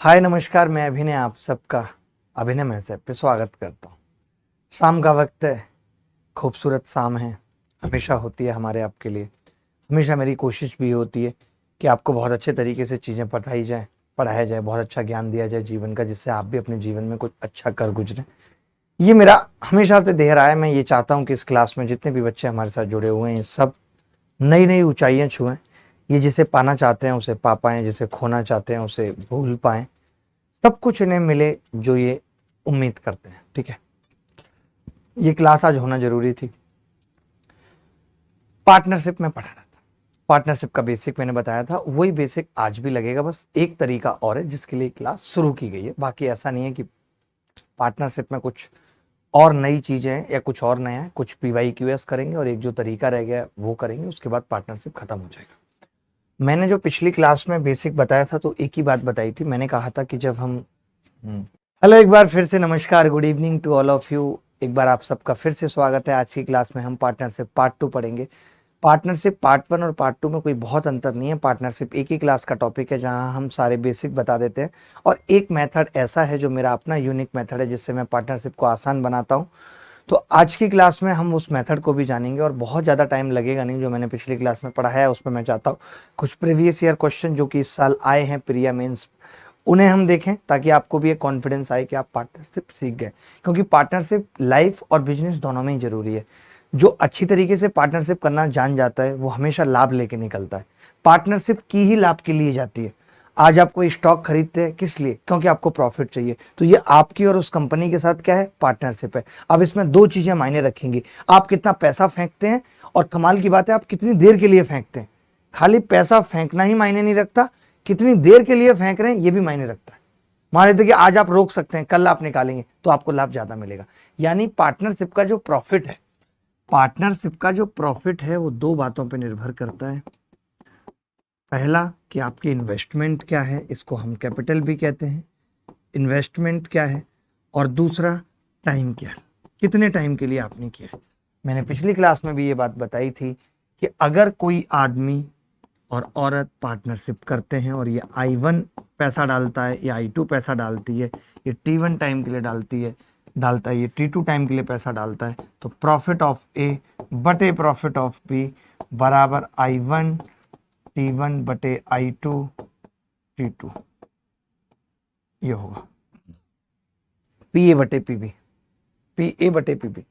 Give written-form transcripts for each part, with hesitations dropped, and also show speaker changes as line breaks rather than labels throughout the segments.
हाय नमस्कार, मैं अभिनय आप सबका अभिनय में से पे स्वागत करता हूँ। शाम का वक्त है, खूबसूरत शाम है, हमेशा होती है हमारे आपके लिए। हमेशा मेरी कोशिश भी होती है कि आपको बहुत अच्छे तरीके से चीज़ें पढ़ाया जाए, बहुत अच्छा ज्ञान दिया जाए जीवन का, जिससे आप भी अपने जीवन में कुछ अच्छा कर गुजरें। ये मेरा हमेशा से ध्येय रहा है। मैं ये चाहता हूँ कि इस क्लास में जितने भी बच्चे हमारे साथ जुड़े हुए हैं, सब नई नई ऊंचाइयाँ छुएं। ये जिसे पाना चाहते हैं उसे पा पाएँ, जिसे खोना चाहते हैं उसे भूल पाएँ। सब कुछ इन्हें मिले जो ये उम्मीद करते हैं। ठीक है, ये क्लास आज होना जरूरी थी। पार्टनरशिप में पढ़ा रहा था, पार्टनरशिप का बेसिक मैंने बताया था, वही बेसिक आज भी लगेगा। बस एक तरीका और है जिसके लिए क्लास शुरू की गई है। बाकी ऐसा नहीं है कि पार्टनरशिप में कुछ और नई चीजें हैं या कुछ और नया है। कुछ PYQS करेंगे और एक जो तरीका रह गया वो करेंगे, उसके बाद पार्टनरशिप खत्म हो जाएगा। मैंने जो पिछली क्लास में बेसिक बताया था तो एक ही बात बताई थी। मैंने कहा था कि जब हम हेलो, एक बार फिर से नमस्कार, good evening to all of you. एक बार आप सबका फिर से स्वागत है। आज की क्लास में हम पार्टनरशिप पार्ट 2 पढ़ेंगे। पार्टनरशिप पार्ट 1 और पार्ट 2 में कोई बहुत अंतर नहीं है। पार्टनरशिप एक ही क्लास का टॉपिक है जहां हम सारे बेसिक बता देते हैं, और एक मेथड ऐसा है जो मेरा अपना यूनिक मेथड है जिससे मैं पार्टनरशिप को आसान बनाता हूं। तो आज की क्लास में हम उस मेथड को भी जानेंगे और बहुत ज़्यादा टाइम लगेगा नहीं। जो मैंने पिछली क्लास में पढ़ाया है उसमें मैं चाहता हूँ कुछ प्रीवियस ईयर क्वेश्चन जो कि इस साल आए हैं प्रिया मेंस, उन्हें हम देखें ताकि आपको भी एक कॉन्फिडेंस आए कि आप पार्टनरशिप सीख गए। क्योंकि पार्टनरशिप लाइफ और बिजनेस दोनों में ही जरूरी है। जो अच्छी तरीके से पार्टनरशिप करना जान जाता है वो हमेशा लाभ लेके निकलता है। पार्टनरशिप की ही लाभ के लिए जाती है। आज आप कोई स्टॉक खरीदते हैं किस लिए? क्योंकि आपको प्रॉफिट चाहिए। तो ये आपकी और उस कंपनी के साथ क्या है? पार्टनरशिप है। अब इसमें दो चीजें मायने रखेंगी, आप कितना पैसा फेंकते हैं और कमाल की बात है आप कितनी देर के लिए फेंकते हैं। खाली पैसा फेंकना ही मायने नहीं रखता, कितनी देर के लिए फेंक रहे हैं ये भी मायने रखता है। मान लेते कि आज आप रोक सकते हैं, कल आप निकालेंगे तो आपको लाभ ज्यादा मिलेगा। यानी पार्टनरशिप का जो प्रॉफिट है, वो दो बातों पर निर्भर करता है। पहला कि आपकी इन्वेस्टमेंट क्या है, इसको हम कैपिटल भी कहते हैं, इन्वेस्टमेंट क्या है। और दूसरा टाइम क्या है, कितने टाइम के लिए आपने किया है। मैंने पिछली क्लास में भी ये बात बताई थी कि अगर कोई आदमी और औरत पार्टनरशिप करते हैं और ये I1 पैसा डालता है या I2 पैसा डालती है, ये T1 टाइम के लिए डालता है, ये T2 टाइम के लिए पैसा डालता है, तो प्रॉफिट ऑफ A बटे प्रॉफिट ऑफ B बराबर I1 T1 बटे I2 T2 ये होगा PA बटे PB, PA बटे PB।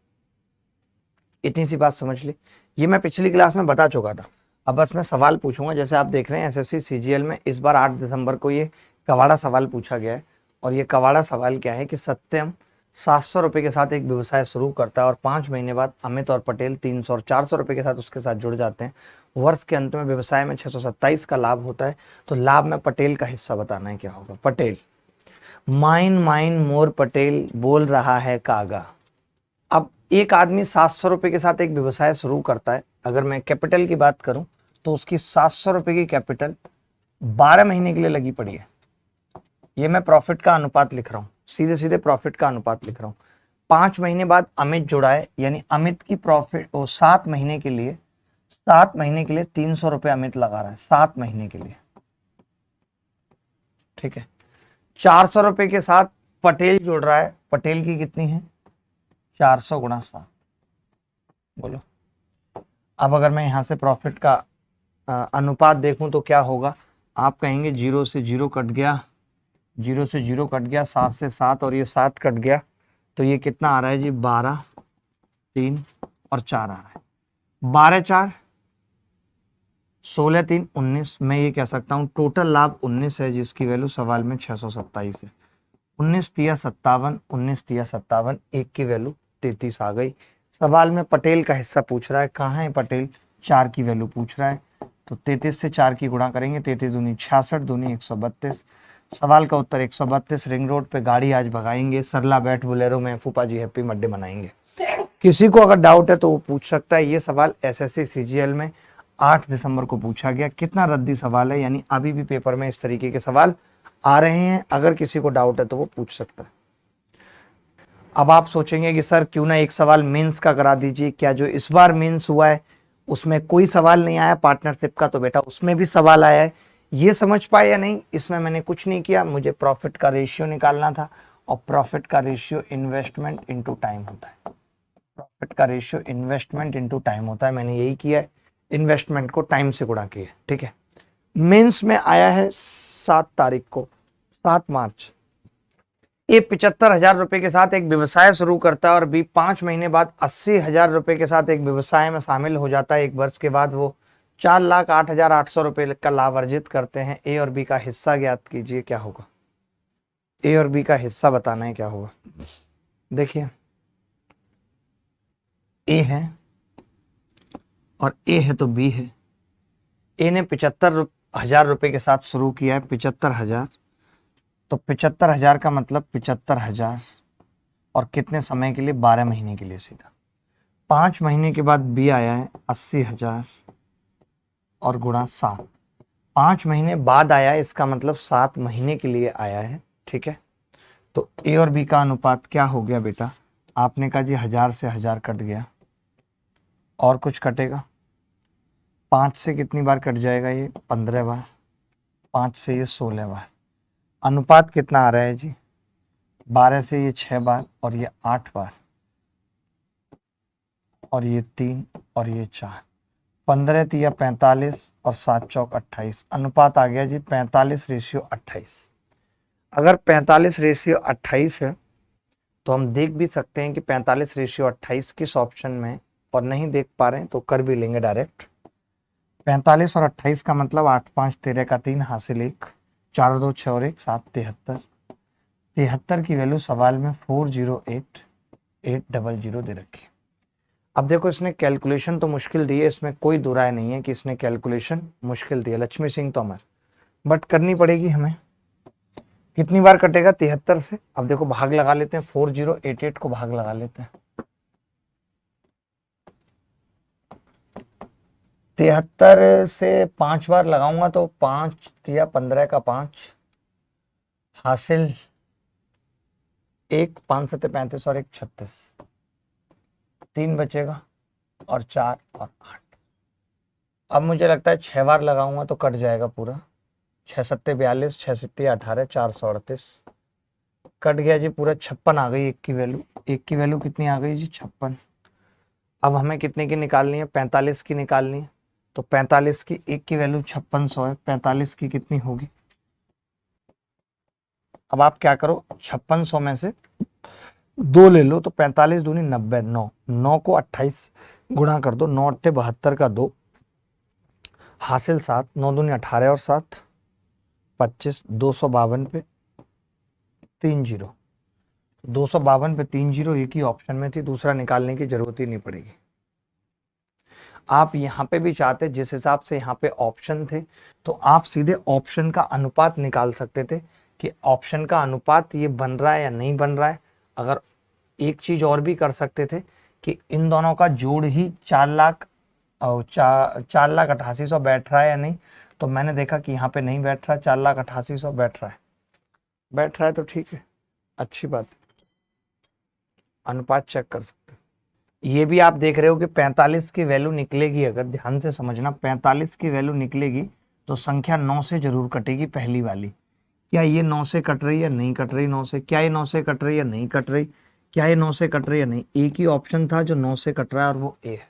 इतनी सी बात समझ ली। ये मैं पिछली क्लास में बता चुका था। अब बस मैं सवाल पूछूंगा। जैसे आप देख रहे हैं SSC CGL में इस बार 8 दिसंबर को ये कवाड़ा सवाल पूछा गया है। और ये कवाड़ा सवाल क्या है कि सत्यम 700 रुपये के साथ एक व्यवसाय शुरू करता है और 5 महीने बाद अमित और पटेल 300 और 400 रुपये के साथ उसके साथ जुड़ जाते हैं। वर्ष के अंत में व्यवसाय में 627 का लाभ होता है। तो लाभ में पटेल का हिस्सा बताना है क्या होगा। पटेल, माइन माइन मोर पटेल बोल रहा है कागा। अब एक आदमी 700 रुपये के साथ एक व्यवसाय शुरू करता है। अगर मैं कैपिटल की बात करूं तो उसकी 700 रुपये की कैपिटल 12 महीने के लिए लगी पड़ी है। ये मैं प्रॉफिट का अनुपात लिख रहा हूं, सीधे सीधे प्रॉफिट का अनुपात लिख रहा हूं। 5 महीने बाद अमित जुड़ा है, यानी अमित की प्रॉफिट वो 7 महीने के लिए 300 रुपये अमित लगा रहा है 7 महीने के लिए। ठीक है, 400 रुपये के साथ पटेल जुड़ रहा है। पटेल की कितनी है? 400 गुणा 7। बोलो अब अगर मैं यहां से प्रॉफिट का अनुपात देखूं तो क्या होगा? आप कहेंगे 0 से 0 कट गया, 0 से 0 कट गया, 7 से 7 और ये 7 कट गया, तो ये कितना आ रहा है जी? 12, 3 और 4 आ रहा है। 12 4 16 3 19। मैं ये कह सकता हूं टोटल लाभ 19 है जिसकी वैल्यू सवाल में 627 है। 19 तिया 57, 19 तिया 57, एक की वैल्यू 33 आ गई। सवाल में पटेल का हिस्सा पूछ रहा है, कहाँ है पटेल? 4 की वैल्यू पूछ रहा है। तो 33 से 4 की गुणा करेंगे, 33 दूनी 66, दूनी 132। सवाल का उत्तर 132। रिंग रोड पे गाड़ी आज भगाएंगे, सरला बैठ बोलेरो में, फूफा जी हैप्पी बर्थडे मनाएंगे। किसी को अगर डाउट है तो वो पूछ सकता है। ये सवाल SSC CGL में 8 दिसंबर को पूछा गया। कितना रद्दी सवाल है, यानी अभी भी पेपर में इस तरीके के सवाल आ रहे हैं। अगर किसी को डाउट है तो वो पूछ सकता है। अब आप सोचेंगे कि सर क्यों ना एक सवाल मेंस का करा दीजिए। क्या जो इस बार मेंस हुआ है उसमें कोई सवाल नहीं आया पार्टनरशिप का? तो बेटा उसमें भी सवाल आया है। ये समझ पाए या नहीं? इसमें मैंने कुछ नहीं किया, मुझे प्रॉफिट का रेशियो निकालना था और प्रॉफिट का रेशियो इन्वेस्टमेंट इनटू टाइम होता है। प्रॉफिट का रेशियो इन्वेस्टमेंट इनटू टाइम होता है, मैंने यही किया है, इन्वेस्टमेंट को टाइम से गुणा किया। ठीक है, मेंस में आया है 7 तारीख को, 7 मार्च। ए 75,000 रुपए के साथ एक व्यवसाय शुरू करता है और बी 5 महीने बाद 80,000 रुपए के साथ एक व्यवसाय में शामिल हो जाता है। 1 वर्ष के बाद वो 4,08,800 रुपए का लाभ अर्जित करते हैं। ए और बी का हिस्सा ज्ञात कीजिए, क्या होगा? ए और बी का हिस्सा बताना है, क्या होगा? देखिए, ए है और ए है तो बी है। ए ने 75,000 रुपए के साथ शुरू किया है, 75,000, तो 75,000 का मतलब 75,000 और कितने समय के लिए? 12 महीने के लिए सीधा। 5 महीने के बाद बी आया है 80,000 और गुणा 7, 5 महीने बाद आया है, इसका मतलब 7 महीने के लिए आया है। ठीक है, तो ए और बी का अनुपात क्या हो गया बेटा? आपने कहा जी 1000 से 1000 कट गया, और कुछ कटेगा? 5 से कितनी बार कट जाएगा? ये 15 बार, 5 से ये 16 बार। अनुपात कितना आ रहा है जी? 12 से ये 6 बार और ये 8 बार और ये 3 और ये 4, 15 तिया 45 और 7 चौक 28। अनुपात आ गया जी 45:28। अगर 45:28 है तो हम देख भी सकते हैं कि 45:28 किस ऑप्शन में, और नहीं देख पा रहे हैं तो कर भी लेंगे डायरेक्ट। 45 और 28 का मतलब 8 5 13 का 3 हासिल 1, 4 2 6 और 1 7, 73। 73 की वैल्यू सवाल में 408800 दे रखी है। अब देखो, इसने कैलकुलेशन तो मुश्किल दी है, इसमें कोई दो राय नहीं है कि इसने कैलकुलेशन मुश्किल दी है, लक्ष्मी सिंह तोमर, बट करनी पड़ेगी हमें। कितनी बार कटेगा? 73 से। अब देखो भाग लगा लेते हैं, 4088 को भाग लगा लेते हैं। 73 से 5 बार लगाऊंगा तो 5 या 15 का 5 हासिल 1, 5 7 35 और 1 36, 3 बचेगा और 4 और 8। अब मुझे लगता है 6 बार लगाऊंगा तो कट जाएगा पूरा। 6 7 42, 6 7 18, 438 कट गया जी पूरा। 56 आ गई एक की वैल्यू। एक की वैल्यू कितनी आ गई जी? 56। अब हमें कितने की निकालनी है? 45 की निकालनी है। तो 45 की एक की वैल्यू 5600 है, 45 की कितनी होगी? अब आप क्या करो, 5600 में से 2 ले लो तो 45 दूनी 90, 9, 9 को 28 गुणा कर दो, 9 8 72 का 2 हासिल 7, 9 दूनी 18 और 7 25, 252 पे 3 जीरो, 252 पे 3 जीरो एक ही ऑप्शन में थी, दूसरा निकालने की जरूरत ही नहीं पड़ेगी। आप यहाँ पे भी चाहते, जिस हिसाब से यहाँ पे ऑप्शन थे, तो आप सीधे ऑप्शन का अनुपात निकाल सकते थे कि ऑप्शन का अनुपात ये बन रहा है या नहीं बन रहा है। अगर एक चीज और भी कर सकते थे कि इन दोनों का जोड़ ही 4,88,000 बैठ रहा है या नहीं, तो मैंने देखा कि यहाँ पे नहीं बैठ रहा, 4,88,000 बैठ रहा है। बैठ रहा है तो ठीक है, अच्छी बात है, अनुपात चेक कर सकते हैं। ये भी आप देख रहे हो कि 45 की वैल्यू निकलेगी, अगर ध्यान से समझना, 45 की वैल्यू निकलेगी तो संख्या 9 से जरूर कटेगी, पहली वाली। क्या ये 9 से कट रही है? नहीं कट रही 9 से। क्या ये 9 से कट रही है? नहीं कट रही। क्या ये 9 से कट रही है? नहीं। एक ही ऑप्शन था जो 9 से कट रहा है और वो ए है।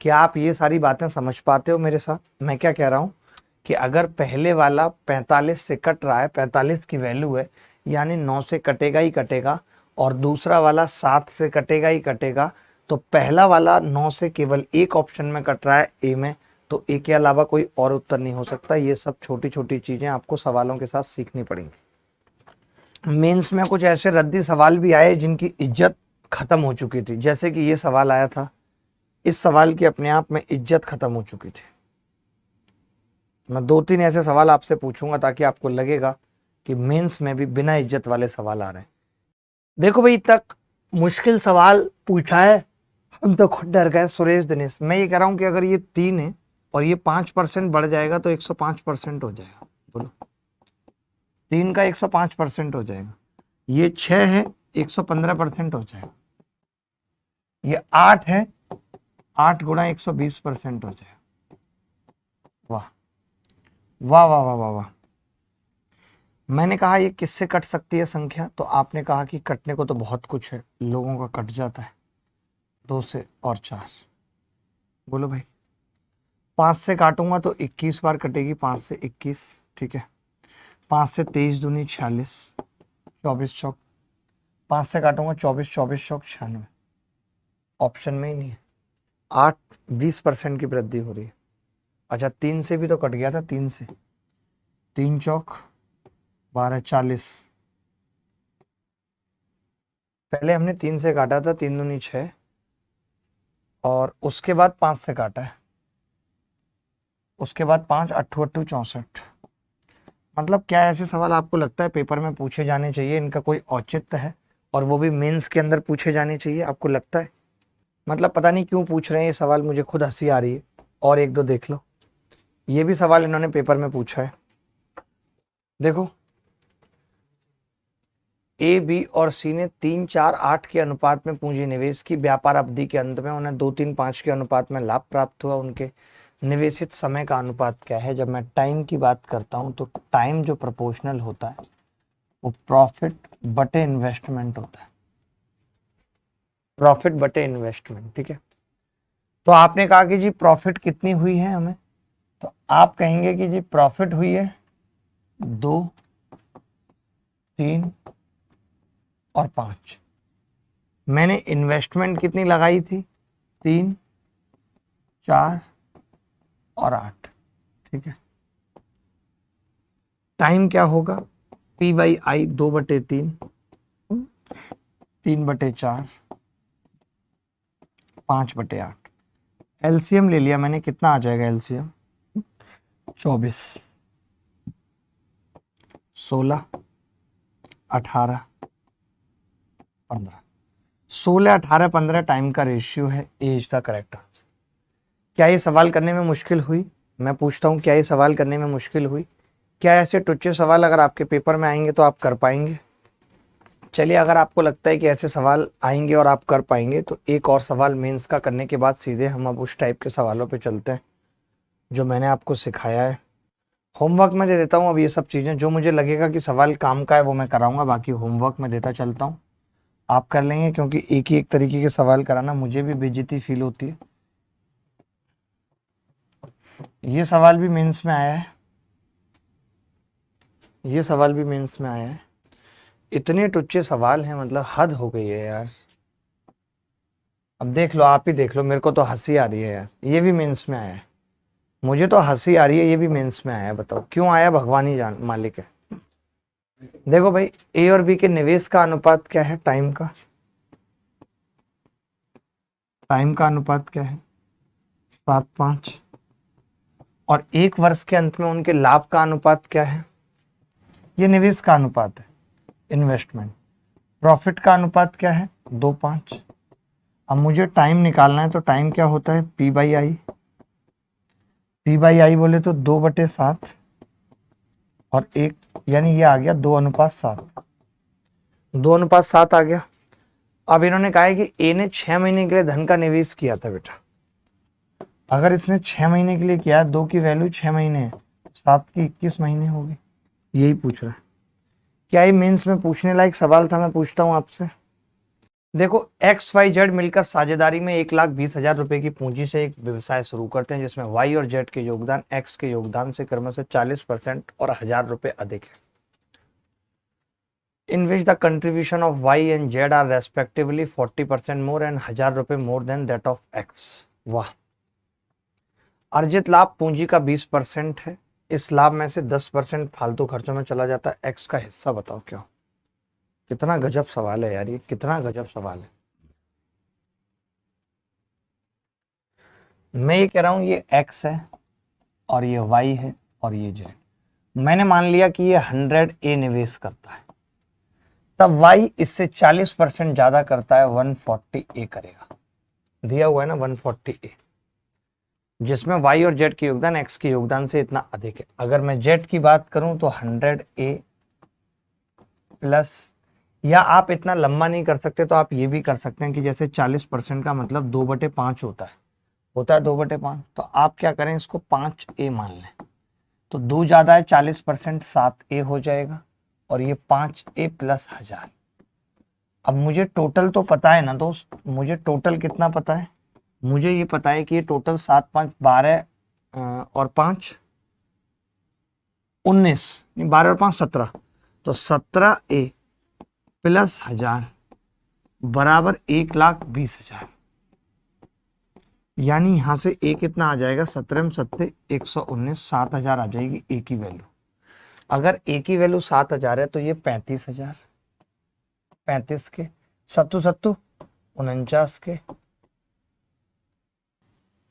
क्या आप ये सारी बातें समझ पाते हो मेरे साथ? मैं क्या कह रहा हूं कि अगर पहले वाला 45 से कट रहा है, 45 की वैल्यू है, यानी 9 से कटेगा ही कटेगा, और दूसरा वाला 7 से कटेगा ही कटेगा, तो पहला वाला 9 से केवल एक ऑप्शन में कट रहा है, ए में, तो ए के अलावा कोई और उत्तर नहीं हो सकता। ये सब छोटी छोटी चीजें आपको सवालों के साथ सीखनी पड़ेंगी। मेंस में कुछ ऐसे रद्दी सवाल भी आए जिनकी इज्जत खत्म हो चुकी थी, जैसे कि ये सवाल आया था, इस सवाल की अपने आप में इज्जत खत्म हो चुकी थी। मैं 2-3 ऐसे सवाल आपसे पूछूंगा ताकि आपको लगेगा कि मेंस में भी बिना इज्जत वाले सवाल आ रहे हैं। देखो भाई, तक मुश्किल सवाल पूछा है, हम तो खुद डर गए। सुरेश दिनेश, मैं ये कह रहा हूं कि अगर ये 3 है और ये 5% बढ़ जाएगा तो 105% हो जाएगा। बोलो, 3 का 105% हो जाएगा। ये 6 है, 115% हो जाएगा। ये 8 है, 8 गुणा 120% हो जाएगा। वाह, वाह वाह वाह वाह वाह। मैंने कहा ये किससे कट सकती है संख्या, तो आपने कहा कि कटने को तो बहुत कुछ है, लोगों का कट जाता है 2 से और 4। बोलो भाई। 5 से काटूंगा तो 21 बार कटेगी, 5 से 21, ठीक है। 5 से 23 दूनी 46, 24 चौक। 5 से काटूंगा 24, 24 चौक 96। ऑप्शन में ही नहीं है। 8 20% की वृद्धि हो रही है। अच्छा 3 से भी तो कट गया था, 3 से 3 चौक 12 40। पहले हमने 3 से काटा था, 3 दूनी 6, और उसके बाद 5 से काटा है, उसके बाद 5 8 8 64। मतलब क्या ऐसे सवाल आपको लगता है पेपर में पूछे जाने चाहिए, इनका कोई औचित्य है, और वो भी मेंस के अंदर पूछे जाने चाहिए, आपको लगता है? मतलब पता नहीं क्यों पूछ रहे हैं ये सवाल, मुझे खुद हंसी आ रही है। और एक दो देख लो, ये भी सवाल इन्होंने पेपर में पूछा है। देखो ए बी और सी ने 3 4 8 के अनुपात में पूंजी निवेश की, व्यापार अवधि के अंत में उन्हें 2 3 5 के अनुपात में लाभ प्राप्त हुआ। उनके निवेशित समय का अनुपात क्या है? जब मैं टाइम की बात करता हूं तो टाइम जो प्रोपोर्शनल होता है वो प्रॉफिट बटे इन्वेस्टमेंट होता है, प्रॉफिट बटे इन्वेस्टमेंट, ठीक है। तो आपने कहा कि जी प्रॉफिट कितनी हुई है हमें, तो आप कहेंगे कि जी प्रॉफिट हुई है 2 3 और 5। मैंने इन्वेस्टमेंट कितनी लगाई थी? 3 4 और 8, ठीक है। टाइम क्या होगा? P by I 2/3, 3/4, 5/8। एलसीएम ले लिया मैंने, कितना आ जाएगा एलसीएम? 24 16 18 15। 16 18 15 टाइम का रेशियो है, ए इज द करेक्ट आंसर। क्या ये सवाल करने में मुश्किल हुई? मैं पूछता हूं, क्या ये सवाल करने में मुश्किल हुई? क्या ऐसे टुच्चे सवाल अगर आपके पेपर में आएंगे तो आप कर पाएंगे? चलिए, अगर आपको लगता है कि ऐसे सवाल आएंगे और आप कर पाएंगे तो एक और सवाल मेंस का करने के बाद सीधे हम अब उस टाइप के सवालों पे चलते हैं जो मैंने आपको सिखाया है। होमवर्क में दे देता हूँ अब ये सब चीज़ें, जो मुझे लगेगा कि सवाल काम का है वो मैं कराऊंगा, बाकी होमवर्क में देता चलता हूँ, आप कर लेंगे, क्योंकि एक ही एक तरीके के सवाल कराना मुझे भी बेइज्जती फील होती है। ये सवाल भी मेंस में आया है, ये सवाल भी मेंस में आया है। इतने टुच्चे सवाल हैं, मतलब हद हो गई है यार। अब देख लो, आप ही देख लो, मेरे को तो हंसी आ रही है यार। ये भी मेंस में आया है, मुझे तो हंसी आ रही है, ये भी मेंस में आया है। बताओ क्यों आया, भगवान ही जान मालिक है। देखो भाई, ए और बी के निवेश का अनुपात क्या है? टाइम का, टाइम का अनुपात क्या है? 7:5। और 1 वर्ष के अंत में उनके लाभ का अनुपात क्या है? ये निवेश का अनुपात है, इन्वेस्टमेंट। प्रॉफिट का अनुपात क्या है? 2:5। अब मुझे टाइम निकालना है, तो टाइम क्या होता है? P by I. P by I बोले तो 2/7 और 1, यानी ये आ गया 2:7। 2:7 आ गया। अब इन्होंने कहा है कि ए ने 6 महीने के लिए धन का निवेश किया था बेटा। अगर इसने 6 महीने के लिए किया, 2 की वैल्यू 6 महीने है, 7 की 21 महीने होगी। यही पूछ रहा है। क्या ये मेंस में पूछने लायक सवाल था? मैं पूछता हूं आपसे। देखो, XYZ मिलकर साझेदारी में 1,20,000 रुपए की पूंजी से एक व्यवसाय शुरू करते हैं जिसमें Y और Z के योगदान X के योगदान से क्रमशः 40% और 1,000 रुपए अधिक है। In which the contribution of Y and Z are respectively 40% more and 1,000 रुपए more than that of X। वाह। अर्जित लाभ पूंजी का 20% है, इस लाभ में से 10% फालतू खर्चों में चला जाता है। X का हिस्सा बताओ क्या? कितना गजब सवाल है यार, ये कितना गजब सवाल है। मैं ये कह रहा हूं ये X है और ये Y है और ये Z। मैंने मान लिया कि ये 100 A निवेश करता है, तब Y इससे 40% ज्यादा करता है, 140 A करेगा। दिया हुआ है ना 140 A, जिसमें Y और Z के योगदान X के योगदान से इतना अधिक है। अगर मैं Z की बात करूं तो 100 A प्लस, या आप इतना लंबा नहीं कर सकते तो आप ये भी कर सकते हैं कि जैसे 40% का मतलब 2/5 होता है 2/5। तो आप क्या करें, इसको 5A मान लें। तो 2 ज़्यादा है 40%, 7A हो जाएगा और ये 5A प्लस 1000। अब मुझे टोटल तो पता है ना दोस्त, मुझे टोटल कितना पता है, मुझे ये पता है कि ये टोटल 7 5 12 और 5 19, 12 और 5 17, तो 17A प्लस 1000 बराबर 1,20,000। यानी यहां से ए कितना आ जाएगा, 17 में 7 119, 7,000 आ जाएगी ए की वैल्यू। अगर ए की वैल्यू 7,000 है तो ये 35,000, 35 के, सत्तू सत्तू 49 के,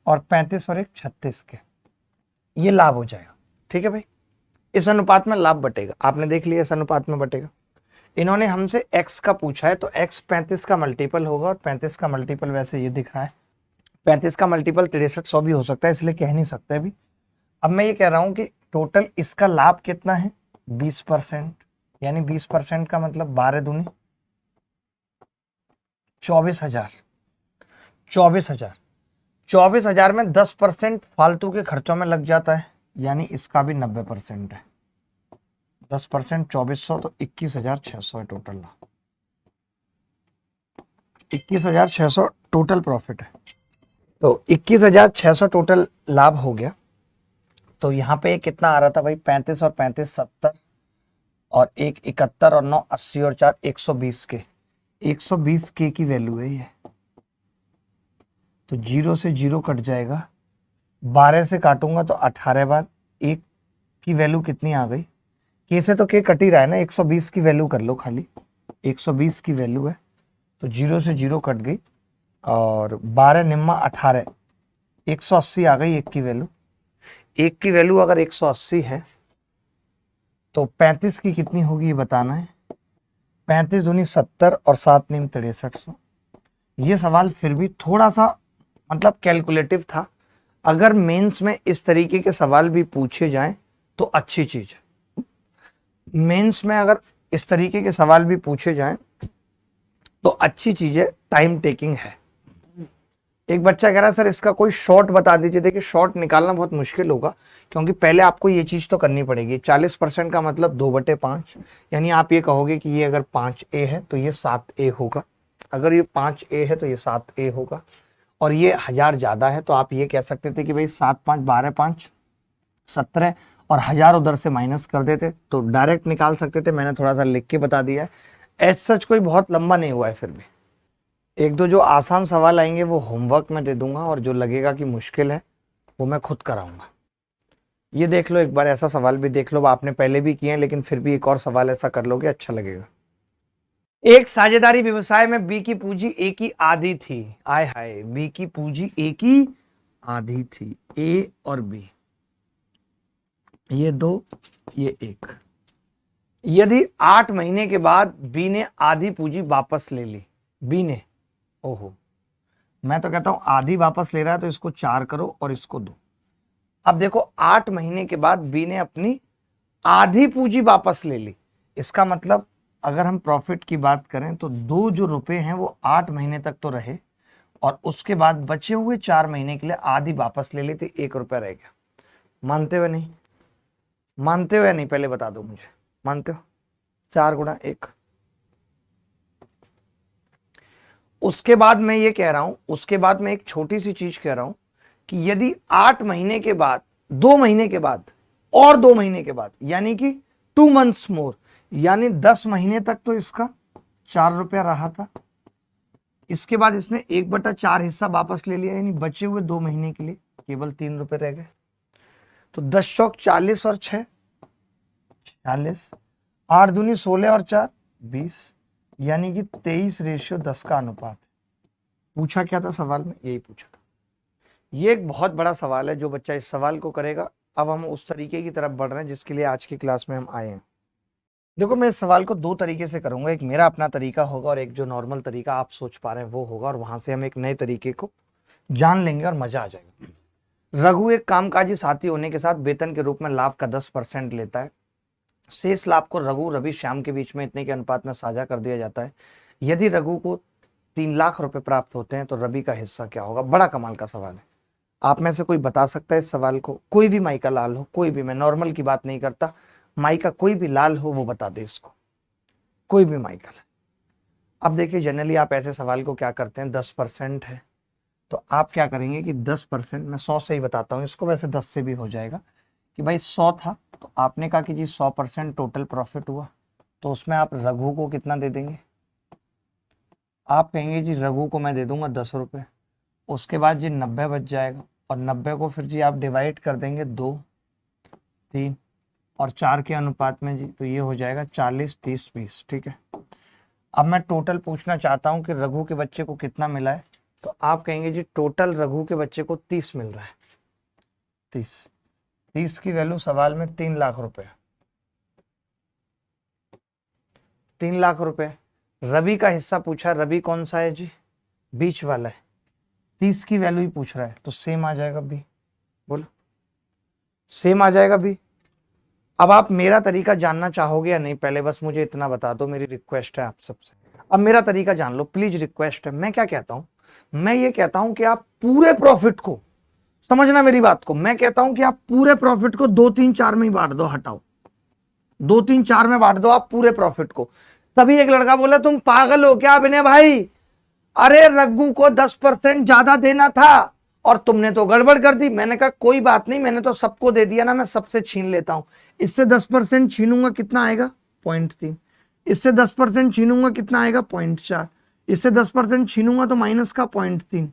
और 35 और 1 36 के, ये लाभ हो जाएगा। ठीक है भाई, इस अनुपात में लाभ बटेगा, आपने देख लिया इस अनुपात में बटेगा। इन्होंने हमसे x का पूछा है तो x 35 का मल्टीपल होगा, और 35 का मल्टीपल वैसे ये दिख रहा है, 35 का मल्टीपल 6300 भी हो सकता है, इसलिए कह नहीं सकते अभी। अब मैं ये कह रहा हूं कि टोटल इसका लाभ कितना है, 20%, यानी 20% का मतलब 12 दूनी 24,000, 24,000, 24,000 में 10% फालतू के खर्चों में लग जाता है, यानी इसका भी 90% है। 10% 2400 तो 21,600 है टोटल लाभ, 21,600 टोटल प्रॉफिट है। तो 21,600 टोटल लाभ हो गया। तो यहाँ पे कितना आ रहा था भाई, 35 और 35 70, और 1 71 और 9 80 और 4 120 के, 120 के की वैल्यू है ये। तो 0 से 0 कट जाएगा, 12 से काटूंगा तो 18 बार, 1 की वैल्यू कितनी आ गई, के से तो के कट ही रहा है ना, 120 की वैल्यू कर लो खाली, 120 की वैल्यू है, तो 0 से 0 कट गई, और 12 निम्मा 18, 180 आ गई 1 की वैल्यू। 1 की वैल्यू अगर 180 है तो 35 की कितनी होगी ये बताना है, 35 दूनी 70 और 7 नीम 6300। ये सवाल फिर भी थोड़ा सा मतलब कैलकुलेटिव था। अगर मेंस में इस तरीके के सवाल भी पूछे जाएं तो अच्छी चीज है, मेंस में अगर इस तरीके के सवाल भी पूछे जाएं तो अच्छी चीज है, टाइम टेकिंग है। एक बच्चा कह रहा है सर इसका कोई शॉर्ट बता दीजिए। देखिए शॉर्ट निकालना बहुत मुश्किल होगा, क्योंकि पहले आपको ये चीज तो करनी पड़ेगी। 40% का मतलब 2/5, यानी आप ये कहोगे कि ये अगर 5A है तो ये 7A होगा, अगर ये 5A है तो ये 7A होगा, और ये 1000 ज्यादा है तो आप ये कह सकते थे कि भाई 7 5 12 5 17, और 1000 उधर से माइनस कर देते तो डायरेक्ट निकाल सकते थे। मैंने थोड़ा सा लिख के बता दिया है, एज सच कोई बहुत लंबा नहीं हुआ है। फिर भी एक दो जो आसान सवाल आएंगे वो होमवर्क में दे दूंगा, और जो लगेगा कि मुश्किल है वो मैं खुद कराऊंगा। ये देख लो एक बार, ऐसा सवाल भी देख लो, आपने पहले भी किए हैं लेकिन फिर भी एक और सवाल ऐसा कर लोगे, अच्छा लगेगा। एक साझेदारी व्यवसाय में बी की पूंजी ए की आधी थी। आय हाय, बी की पूंजी ए की आधी थी, ए और बी, ये 2 ये 1। यदि 8 महीने के बाद बी ने आधी पूंजी वापस ले ली, बी ने, ओहो, मैं तो कहता हूं आधी वापस ले रहा है तो इसको 4 करो और इसको 2। अब देखो 8 महीने के बाद बी ने अपनी आधी पूंजी वापस ले ली, इसका मतलब अगर हम प्रॉफिट की बात करें तो 2 जो रुपए हैं वो 8 महीने तक तो रहे, और उसके बाद बचे हुए 4 महीने के लिए आधी वापस ले ली थी, 1 रुपया रह गया। मानते हुए नहीं, मानते हुए नहीं, पहले बता दो मुझे, मानते हो? 4 गुणा 1। उसके बाद मैं ये कह रहा हूं, उसके बाद मैं एक छोटी सी चीज कह रहा हूं कि यदि 8 महीने के बाद, 2 महीने के बाद और 2 महीने के बाद, यानी कि 2 मंथ्स मोर, यानी 10 महीने तक तो इसका 4 रुपया रहा था, इसके बाद इसने 1/4 हिस्सा वापस ले लिया, यानी बचे हुए 2 महीने के लिए केवल 3 रुपए रह गए। तो 10 चौक 40 और 6 40, 8 दूनी 16 और 4 20, यानी कि 23:10 का अनुपात। पूछा क्या था सवाल में, यही पूछा था। ये एक बहुत बड़ा सवाल है, जो बच्चा इस सवाल को करेगा। अब हम उस तरीके की तरफ बढ़ रहे हैं जिसके लिए आज की क्लास में हम आए हैं। देखो मैं इस सवाल को 2 तरीके से करूंगा, एक मेरा अपना तरीका होगा और एक जो नॉर्मल तरीका आप सोच पा रहे हैं वो होगा, और वहां से हम एक नए तरीके को जान लेंगे और मजा आ जाएगा। रघु एक कामकाजी साथी होने के साथ वेतन के रूप में लाभ का 10% लेता है। शेष लाभ को रघु, रवि, श्याम के बीच में इतने के अनुपात में साझा कर दिया जाता है। यदि रघु को 3 लाख रुपए प्राप्त होते हैं तो रवि का हिस्सा क्या होगा। बड़ा कमाल का सवाल है। आप में से कोई बता सकता है इस सवाल को? कोई भी माई का लाल हो, कोई भी, मैं नॉर्मल की बात नहीं करता, माई का कोई भी लाल हो वो बता दे इसको, कोई भी माई का लाल। अब देखिए जनरली आप ऐसे सवाल को क्या करते हैं, 10% है तो आप क्या करेंगे कि 10%, मैं 100 से ही बताता हूँ इसको, वैसे 10 से भी हो जाएगा, कि भाई 100 था तो आपने कहा कि जी 100% टोटल प्रॉफिट हुआ, तो उसमें आप रघु को कितना दे देंगे? आप कहेंगे जी रघु को मैं दे दूंगा 10 रुपये। उसके बाद जी 90 बच जाएगा, और 90 को फिर जी आप डिवाइड कर देंगे 2, 3 और 4 के अनुपात में जी, तो ये हो जाएगा 40, 30, 20। ठीक है, अब मैं टोटल पूछना चाहता हूँ कि रघु के बच्चे को कितना मिला है, तो आप कहेंगे जी टोटल रघु के बच्चे को 30 मिल रहा है। 30 की वैल्यू सवाल में 3 लाख रुपए, 3 लाख रुपए। रवि का हिस्सा पूछा, रवि कौन सा है जी? बीच वाला है। 30 की वैल्यू ही पूछ रहा है, तो सेम आ जाएगा बी। बोलो, सेम आ जाएगा बी। अब आप मेरा तरीका जानना चाहोगे या नहीं, पहले बस मुझे इतना बता दो, मेरी रिक्वेस्ट है आप सबसे। अब मेरा तरीका जान लो प्लीज, रिक्वेस्ट है। मैं क्या कहता हूं, मैं ये कहता हूं कि आप पूरे प्रॉफिट को, समझना मेरी बात को, मैं कहता हूं कि आप पूरे प्रॉफिट को 2, 3, 4 में ही बांट दो, हटाओ 2, 3, 4 में बांट दो आप पूरे प्रॉफिट को। तभी एक लड़का बोला तुम पागल हो क्या विनय भाई, अरे रघु को 10% ज्यादा देना था और तुमने तो गड़बड़ कर दी। मैंने कहा कोई बात नहीं, मैंने तो सबको दे दिया ना, मैं सबसे छीन लेता हूं। इससे 10% छीनूंगा कितना आएगा? 0.3। इससे 10% छीनूंगा कितना आएगा? 0.4। इससे 10% छीनूंगा तो माइनस का 0.3,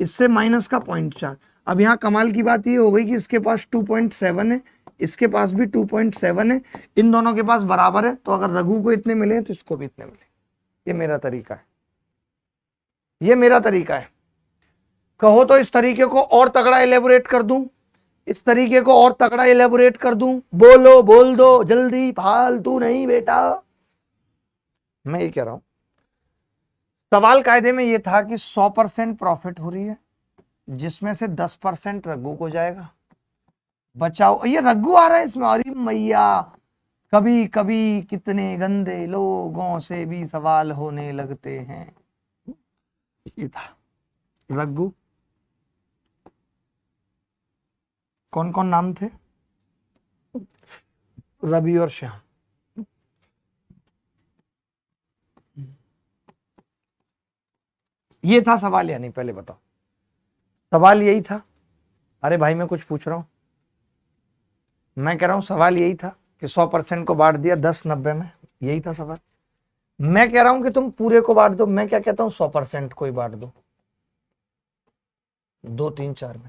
इससे माइनस का 0.4। अब यहाँ कमाल की बात ये हो गई कि इसके पास 2.7 है, इसके पास भी 2.7 है, इन दोनों के पास बराबर है, तो अगर रघु को इतने मिले तो इसको भी इतने मिले। ये मेरा तरीका है, ये मेरा तरीका है। कहो तो इस तरीके को और तगड़ा एलेबोरेट कर दूं, इस तरीके को और तगड़ा एलेबोरेट कर दूं? बोलो, बोल दो जल्दी, फालतू नहीं बेटा। मैं ये कह रहा हूं, सवाल कायदे में ये था कि 100% प्रॉफिट हो रही है, जिसमें से 10% रघु को जाएगा। बचाओ, ये रघु आ रहा है इसमें, अरे मैया, कभी कभी कितने गंदे लोगों से भी सवाल होने लगते हैं। ये था रघु, कौन कौन नाम थे? रवि और श्याम। ये था सवाल या नहीं, पहले बताओ। सवाल यही था? अरे भाई मैं कुछ पूछ रहा हूं, मैं कह रहा हूं सवाल यही था कि 100% को बांट दिया 10, 90 में, यही था सवाल। मैं कह रहा हूं कि तुम पूरे को बांट दो, मैं क्या कहता हूं 100% को ही बांट दो 2, 3, 4 में।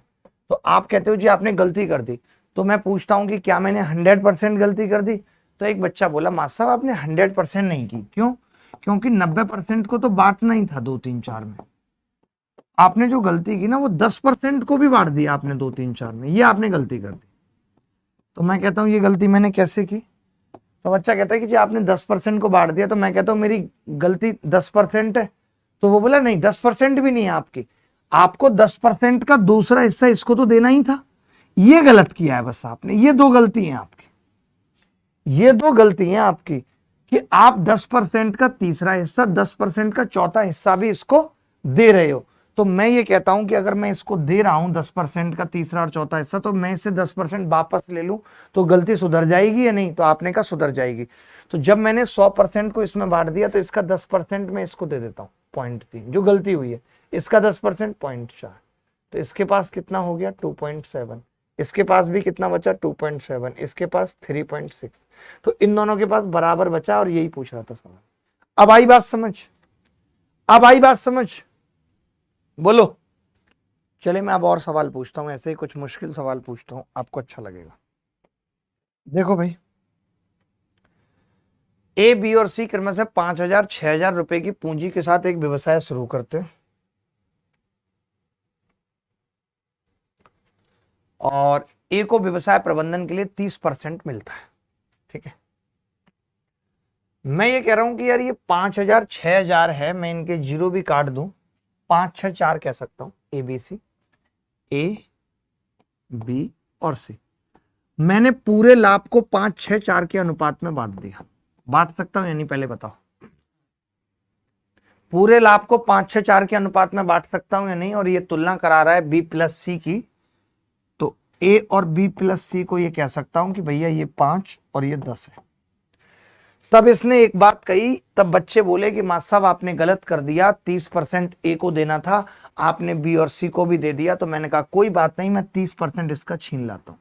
तो आप कहते हो जी आपने गलती कर दी, तो मैं पूछता हूं कि क्या मैंने 100% गलती कर दी? तो एक बच्चा बोला मास्टर साहब आपने 100% नहीं की। क्यों? क्योंकि 90% को तो बांटना ही था 2, 3, 4 में। आपने जो गलती की ना, वो 10% को भी बांट दिया आपने 2, 3, 4 में, ये आपने गलती कर दी। तो मैं कहता हूं ये गलती मैंने कैसे की? तो बच्चा कहता है कि जी आपने 10% को बांट दिया। तो मैं कहता हूं मेरी गलती 10% है। तो वो बोला नहीं 10% भी नहीं है आपकी, आपको 10% का दूसरा हिस्सा इसको तो देना ही था, ये गलत किया है बस आपने। ये 2 गलती हैं आपकी, ये 2 गलती हैं आपकी कि आप 10% का तीसरा हिस्सा, 10% का चौथा हिस्सा भी इसको दे रहे हो। तो मैं ये कहता हूं कि अगर मैं इसको दे रहा हूं 10% का तीसरा और चौथा हिस्सा, तो मैं इससे 10% वापस ले लूं तो गलती सुधर जाएगी या नहीं? तो आपने कहा सुधर जाएगी। तो जब मैंने 100% को इसमें बांट दिया, तो इसका 10% मैं इसको दे देता हूं 0.3, जो गलती हुई है। इसका 10% 0.4, तो इसके पास कितना हो गया? 2.7। इसके पास भी कितना बचा? 2.7। इसके पास 3.6। तो इन दोनों के पास बराबर बचा, और यही पूछ रहा था सवाल। अब आई बात समझ? अब आई बात समझ? बोलो। चलिए मैं अब और सवाल पूछता हूं, ऐसे ही कुछ मुश्किल सवाल पूछता हूं, आपको अच्छा लगेगा। देखो भाई, ए, बी और सी क्रम से 5,000, 6,000 रुपए की पूंजी के साथ एक व्यवसाय शुरू करते हैं, और ए को व्यवसाय प्रबंधन के लिए 30% मिलता है। ठीक है, मैं ये कह रहा हूं कि यार ये 5,000, 6,000 है, मैं इनके जीरो भी काट दूं, 5, 6, 4 कह सकता हूं, A B C, A B और सी। मैंने पूरे लाभ को 5, 6, 4 के अनुपात में बांट दिया। बांट सकता हूं यानी पहले बताओ, पूरे लाभ को 5, 6, 4 के अनुपात में बांट सकता हूं या नहीं? और ये तुलना करा रहा है बी प्लस सी की, ए और बी प्लस सी को ये कह सकता हूं कि भैया ये 5 और ये 10 है। तब इसने एक बात कही, तब बच्चे बोले कि मास्टर साहब आपने गलत कर दिया, 30% ए को देना था, आपने बी और सी को भी दे दिया। तो मैंने कहा कोई बात नहीं, मैं 30% इसका छीन लाता हूं।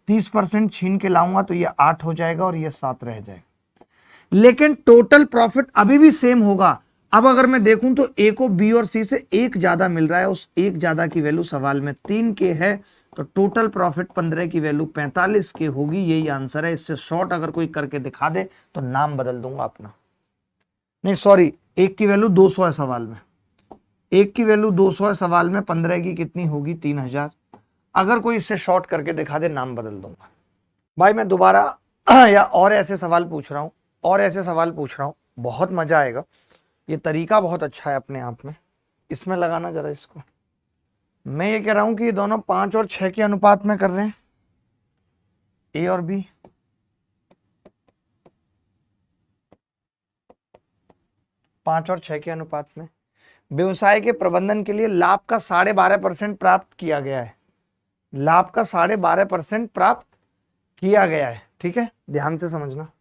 30% छीन के लाऊंगा तो ये 8 हो जाएगा और ये 7 रह जाएगा, लेकिन टोटल प्रॉफिट अभी भी सेम होगा। अब अगर मैं देखूं तो ए को बी और सी से एक ज्यादा मिल रहा है, उस एक ज्यादा की वैल्यू सवाल में 3 के है, तो टोटल प्रॉफिट 15 की वैल्यू 45 के होगी। यही आंसर है। इससे शॉर्ट अगर कोई करके दिखा दे तो नाम बदल दूंगा अपना। नहीं सॉरी, एक की वैल्यू 200 है सवाल में, एक की वैल्यू 200 है सवाल में, 15 की कितनी होगी 3000। अगर कोई इससे शॉर्ट करके दिखा दे नाम बदल दूंगा। भाई मैं दोबारा या और ऐसे सवाल पूछ रहा हूं, और ऐसे सवाल पूछ रहा हूं, बहुत मजा आएगा। ये तरीका बहुत अच्छा है अपने आप में, इसमें लगाना जरा इसको। मैं ये कह रहा हूं कि ये दोनों 5 और 6 के अनुपात में कर रहे हैं, ए और बी। पांच और 6 के अनुपात में व्यवसाय के प्रबंधन के लिए लाभ का 12.5% प्राप्त किया गया है। लाभ का 12.5% प्राप्त किया गया है, ठीक है, ध्यान से समझना।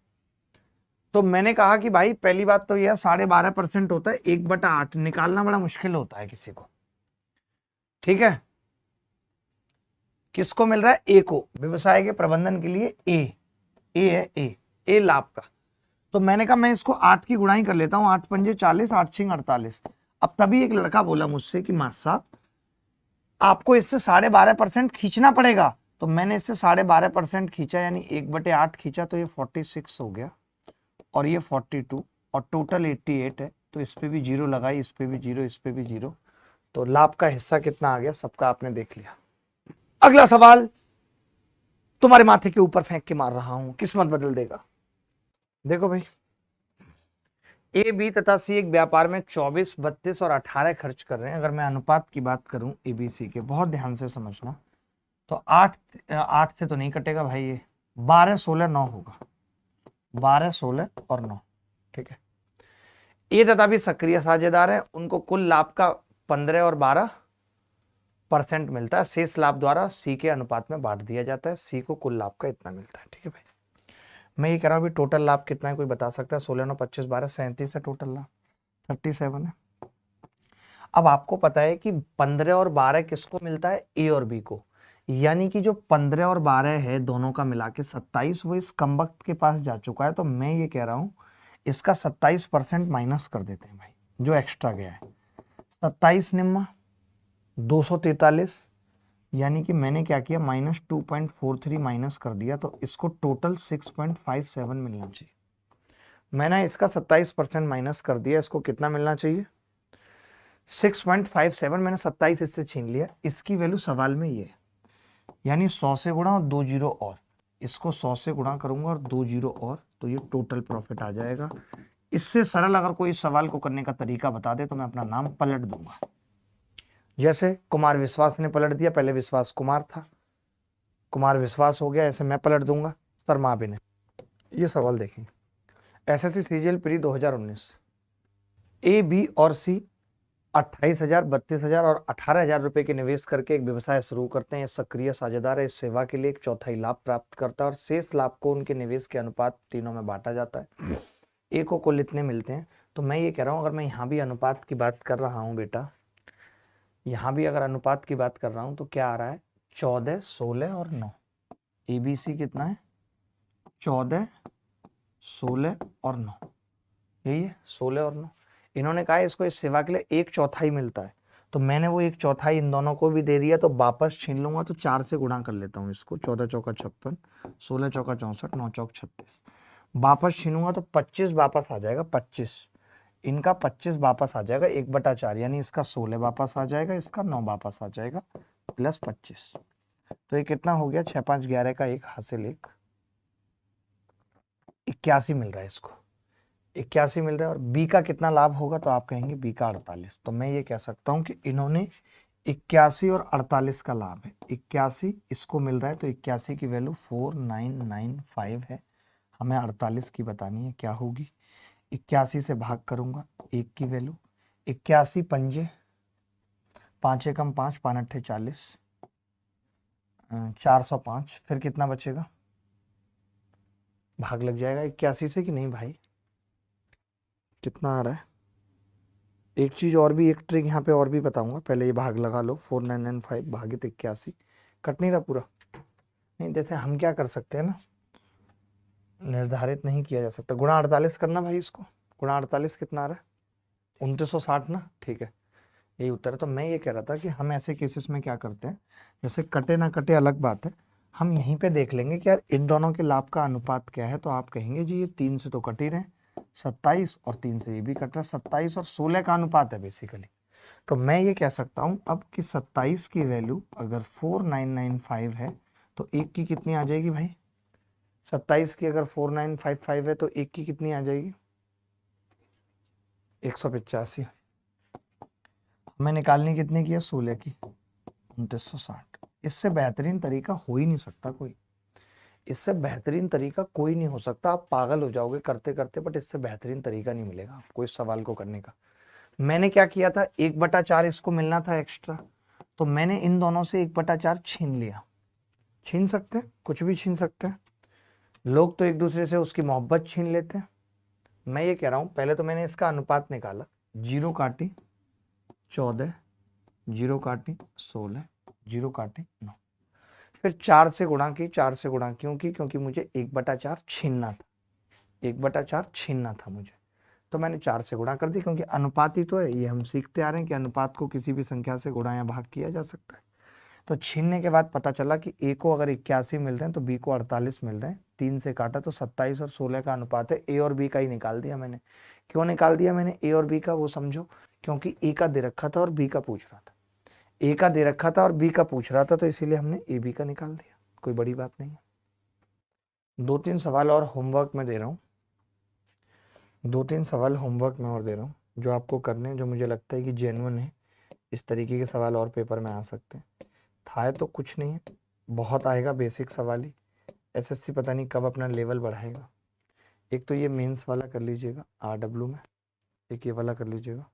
तो मैंने कहा कि भाई पहली बात तो यह 12.5% होता है, 1/8 निकालना बड़ा मुश्किल होता है किसी को, ठीक है। किसको मिल रहा है? ए को, व्यवसाय के प्रबंधन के लिए ए है, ए लाभ का। तो मैंने कहा मैं इसको 8 की गुणाई कर लेता हूं, 8 पंजे 40, 8 छिंग 48। अब तभी एक लड़का बोला मुझसे कि मास्टर साहब आपको इससे 12.5% खींचना पड़ेगा। तो मैंने इससे 12.5% खींचा, यानी 1/8 खींचा, तो ये 46 हो गया और ये 42 और टोटल 88 है। तो इस पे भी 0 लगाई, इस पे भी 0, इस पे भी 0। तो लाभ का हिस्सा कितना आ गया सबका आपने देख लिया। अगला सवाल तुम्हारे माथे के ऊपर फेंक के मार रहा हूं, किस्मत बदल देगा। देखो भाई, ए बी तथा सी एक व्यापार में 24, 32 और 18 खर्च कर रहे हैं। अगर मैं अनुपात की बात करूं ए बी सी के, बहुत ध्यान से समझना, तो 8 से तो नहीं कटेगा भाई, ये 12, 16, 9 होगा, 12, 16 और 9, ठीक है। ए तथा भी सक्रिय साझेदार है, उनको कुल लाभ का 15 और 12% मिलता है। शेष लाभ द्वारा सी के अनुपात में बांट दिया जाता है, सी को कुल लाभ का इतना मिलता है, ठीक है भाई। मैं ये कह रहा हूँ टोटल लाभ कितना है, कोई बता सकता है? 16, 9, 25, 12, 37 है टोटल लाभ, 37 है। अब आपको पता है कि 15 और 12 किसको मिलता है? ए और बी को, यानी कि जो 15 और 12 है दोनों का मिला के 27, वो इस कमबख्त के पास जा चुका है। तो मैं ये कह रहा हूं इसका 27% माइनस कर देते हैं भाई, जो एक्स्ट्रा गया है। 27 निम्मा 243, यानी कि मैंने क्या किया, -2.43 माइनस कर दिया, तो इसको टोटल 6.57 मिलना चाहिए। मैंने इसका 27% माइनस कर दिया, इसको कितना मिलना चाहिए? 6.57। मैंने 27 इससे छीन लिया, इसकी वैल्यू सवाल में ये है, यानी 100 से गुणा और 2 जीरो और, इसको 100 से गुणा करूंगा और 2 जीरो और, तो ये टोटल प्रॉफिट आ जाएगा। इससे सरल अगर कोई इस सवाल को करने का तरीका बता दे तो मैं अपना नाम पलट दूंगा। जैसे कुमार विश्वास ने पलट दिया, पहले विश्वास कुमार था, कुमार विश्वास हो गया, ऐसे मैं पलट दूंगा शर्मा अभिनय। ये सवाल देखेंगे, SSC CGL pre 2019, A B और सी 28,000, 32,000 और 18,000 रुपए के निवेश करके एक व्यवसाय शुरू करते हैं। ये सक्रिय साझेदार है, इस सेवा के लिए 1/4 लाभ प्राप्त करता है और शेष लाभ को उनके निवेश के अनुपात तीनों में बांटा जाता है। ए को कुल इतने मिलते हैं। तो मैं ये कह रहा हूं, अगर मैं यहाँ भी अनुपात की बात कर रहा हूँ बेटा, यहाँ भी अगर अनुपात की बात कर रहा हूँ तो क्या आ रहा है? 14, 16 और 9। एबीसी कितना है? 14, 16 और 9, यही है, 16 और 9। इन्होंने कहा इसको इस सेवा के लिए 1/4 मिलता है, तो मैंने वो 1/4 इन दोनों को भी दे दिया। तो वापस छीन लूंगा, तो 4 से गुणा कर लेता हूँ इसको, 14 चौका 56, 16 चौका 64, 9 चौक 36। वापस छीनूंगा तो 25 वापस आ जाएगा, 25 इनका 25 वापस आ जाएगा, 1/4, यानी इसका 16 वापस आ जाएगा, इसका 9 वापस आ जाएगा, प्लस 25। तो ये कितना हो गया? 6, 5, 11 का 1 हासिल 1, 81 मिल रहा है इसको, 81 मिल रहा है। और बी का कितना लाभ होगा? तो आप कहेंगे बी का 48। तो मैं ये कह सकता हूं कि इन्होंने 81 और 48 का लाभ है, 81 इसको मिल रहा है, तो 81 की वैल्यू 4995 है। हमें 48 की बतानी है, क्या होगी? 81 से भाग करूंगा, 1 की वैल्यू 81 पंजे 5 एकम 5, 5 अट्ठे 40, 405, फिर कितना बचेगा, भाग लग जाएगा 81 से कि नहीं भाई, कितना आ रहा है। एक चीज़ और भी, एक ट्रिक यहाँ पे और भी बताऊंगा, पहले ये भाग लगा लो, 4995 भागित 81, कट नहीं रहा पूरा, नहीं जैसे हम क्या कर सकते हैं ना, निर्धारित नहीं किया जा सकता, गुणा 48 करना भाई, इसको गुणा 48 कितना आ रहा है, 2960 ना, ठीक है यही उत्तर है। तो मैं ये कह रहा था कि हम ऐसे केसेस में क्या करते हैं, जैसे कटे ना कटे अलग बात है, हम यहीं पे देख लेंगे कि यार इन दोनों के लाभ का अनुपात क्या है, तो आप कहेंगे जी ये 3 से तो कट ही रहे, 27 और 3 से ये भी कट रहा है, 27 और 16 का अनुपात है बेसिकली। तो मैं ये कह सकता हूं अब कि 27 की वैल्यू अगर 4995 है तो एक की कितनी आ जाएगी भाई, 27 की अगर 4955 है तो एक की कितनी आ जाएगी, 185। हमें निकालनी कितने की है, 16 की, 2960। इससे बेहतरीन तरीका हो ही नहीं सकता कोई, इससे बेहतरीन तरीका कोई नहीं हो सकता, आप पागल हो जाओगे करते करते, बट इससे बेहतरीन तरीका नहीं मिलेगा आपको इस सवाल को करने का। मैंने क्या किया था, 1/4 इसको मिलना था एक्स्ट्रा, तो मैंने इन दोनों से 1/4 छीन लिया। छीन सकते हैं, कुछ भी छीन सकते हैं, लोग तो एक दूसरे से उसकी मोहब्बत छीन लेते हैं। मैं ये कह रहा हूं पहले तो मैंने इसका अनुपात निकाला, 0 काटी 14, 0 काटी 16, 0 काटी 9, फिर 4 से गुणा की, 4 से गुणा क्यों की, क्योंकि मुझे 1/4 छीनना था, 1/4 छीनना था मुझे, तो मैंने 4 से गुणा कर दी, क्योंकि अनुपात ही तो है, ये हम सीखते आ रहे हैं कि अनुपात को किसी भी संख्या से गुणा या भाग किया जा सकता है। तो छीनने के बाद पता चला कि ए को अगर 81 मिल रहे हैं तो बी को 48 मिल रहे हैं, 3 से काटा तो 27 और 16 का अनुपात है, ए और बी का ही निकाल दिया मैंने। क्यों निकाल दिया मैंने ए और बी का, वो समझो, क्योंकि ए का दे रखा था और बी का पूछ रहा था, ए का दे रखा था और बी का पूछ रहा था, तो इसीलिए हमने ए बी का निकाल दिया, कोई बड़ी बात नहीं है। 2-3 सवाल और होमवर्क में दे रहा हूँ, 2-3 सवाल होमवर्क में और दे रहा हूँ जो आपको करने हैं, जो मुझे लगता है कि जेन्युइन है, इस तरीके के सवाल और पेपर में आ सकते हैं। था तो कुछ नहीं है, बहुत आएगा, बेसिक सवाल ही, एसएससी पता नहीं कब अपना लेवल बढ़ाएगा। एक तो ये मेंस वाला कर लीजिएगा आरडब्ल्यू में, एक ये वाला कर लीजिएगा,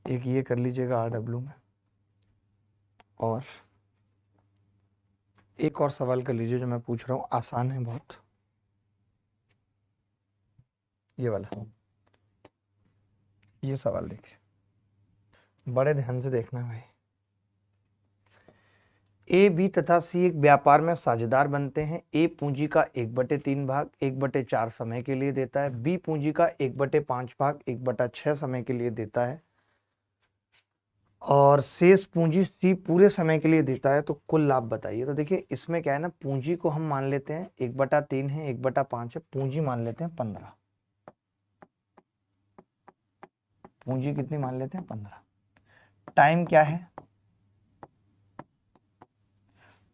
एक ये कर लीजिएगा आरडब्ल्यू में, और एक और सवाल कर लीजिए जो मैं पूछ रहा हूँ, आसान है बहुत, ये वाला, ये सवाल देखिए, बड़े ध्यान से देखना भाई। ए बी तथा सी एक व्यापार में साझेदार बनते हैं। ए पूंजी का 1/3 भाग 1/4 समय के लिए देता है, बी पूंजी का 1/5 भाग 1/6 समय के लिए देता है, और शेष पूंजी सी पूरे समय के लिए देता है, तो कुल लाभ बताइए। तो देखिए इसमें क्या है ना, पूंजी को हम मान लेते हैं 1/3 है, 1/5 है, पूंजी मान लेते हैं 15, पूंजी कितनी मान लेते हैं 15। टाइम क्या है,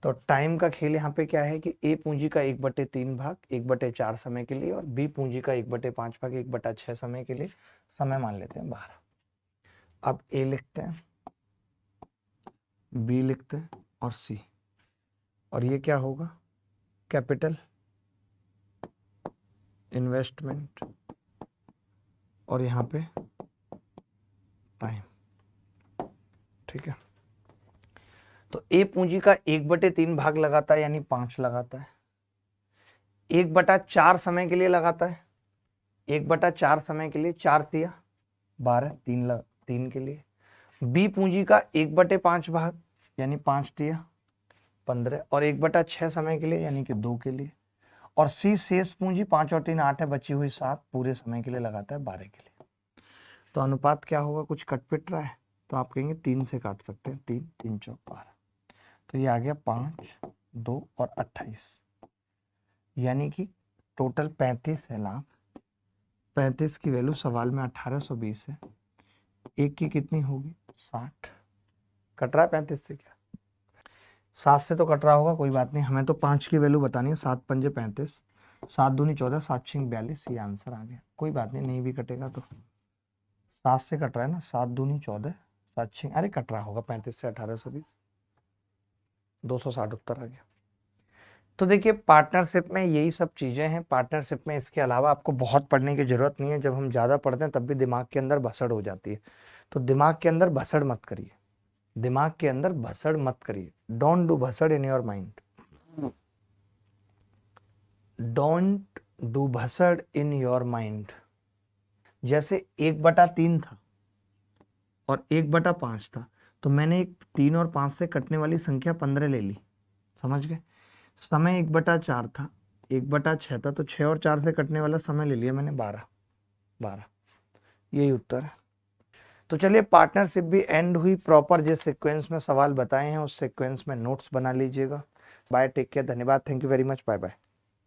तो टाइम का खेल यहाँ पे क्या है कि ए पूंजी का 1/3 भाग 1/4 समय के लिए, और बी पूंजी का 1/5 भाग 1/6 समय के लिए, समय मान लेते हैं 12। अब ए लिखते हैं, बी लिखते हैं, और सी, और ये क्या होगा, कैपिटल, इन्वेस्टमेंट, और यहाँ पे टाइम, ठीक है। तो ए पूंजी का 1/3 भाग लगाता है, यानी 5 लगाता है, 1/4 समय के लिए लगाता है, 1/4 समय के लिए 4 तिया 12, 3 के लिए। बी पूंजी का 1/5 भाग यानी 5 तिया 15, और 1/6 समय के लिए यानी कि 2 के लिए, और सी शेष पूंजी 5 और 3 8 है, बची हुई 7 पूरे समय के लिए लगाता है 12 के लिए। तो अनुपात क्या होगा, कुछ कट पिट रहा है, तो आप कहेंगे 3 से काट सकते हैं, 3 3 चौक 12, तो ये आ गया 5 2 और 28, यानी कि टोटल 35 है लाभ। 35 की वैल्यू सवाल में 1820 है, एक की कितनी होगी 60, कट रहा है 35 से, क्या 7 से तो कट रहा होगा, कोई बात नहीं, हमें तो 5 की वैल्यू बतानी है, 7 पंजे 35, 7 दूनी 14, 7 छिंग 42, ये आंसर आ गया, कोई बात नहीं, नहीं भी कटेगा तो 7 से कट रहा है ना, 7 दूनी 14, 7 छिंग, अरे कट रहा होगा 35 से 1820, 260 उत्तर आ गया। तो देखिए पार्टनरशिप में यही सब चीज़ें हैं, पार्टनरशिप में इसके अलावा आपको बहुत पढ़ने की ज़रूरत नहीं है, जब हम ज़्यादा पढ़ते हैं तब भी दिमाग के अंदर भसड़ हो जाती है, तो दिमाग के अंदर भसड़ मत करिए, दिमाग के अंदर भसड़ मत करिए, डोंट डू भसड़ in your mind, don't do भसड़ इन योर माइंड। जैसे 1/3 था और 1/5 था, तो मैंने एक 3 और 5 से कटने वाली संख्या 15 ले ली, समझ गए। समय 1/4 था, 1/6 था, तो 6 और 4 से कटने वाला समय ले लिया मैंने 12। यही उत्तर है। तो चलिए, पार्टनरशिप भी एंड हुई प्रॉपर। जिस सीक्वेंस में सवाल बताए हैं उस सीक्वेंस में नोट्स बना लीजिएगा। बाय, टेक केयर, धन्यवाद, thank you very much, bye bye.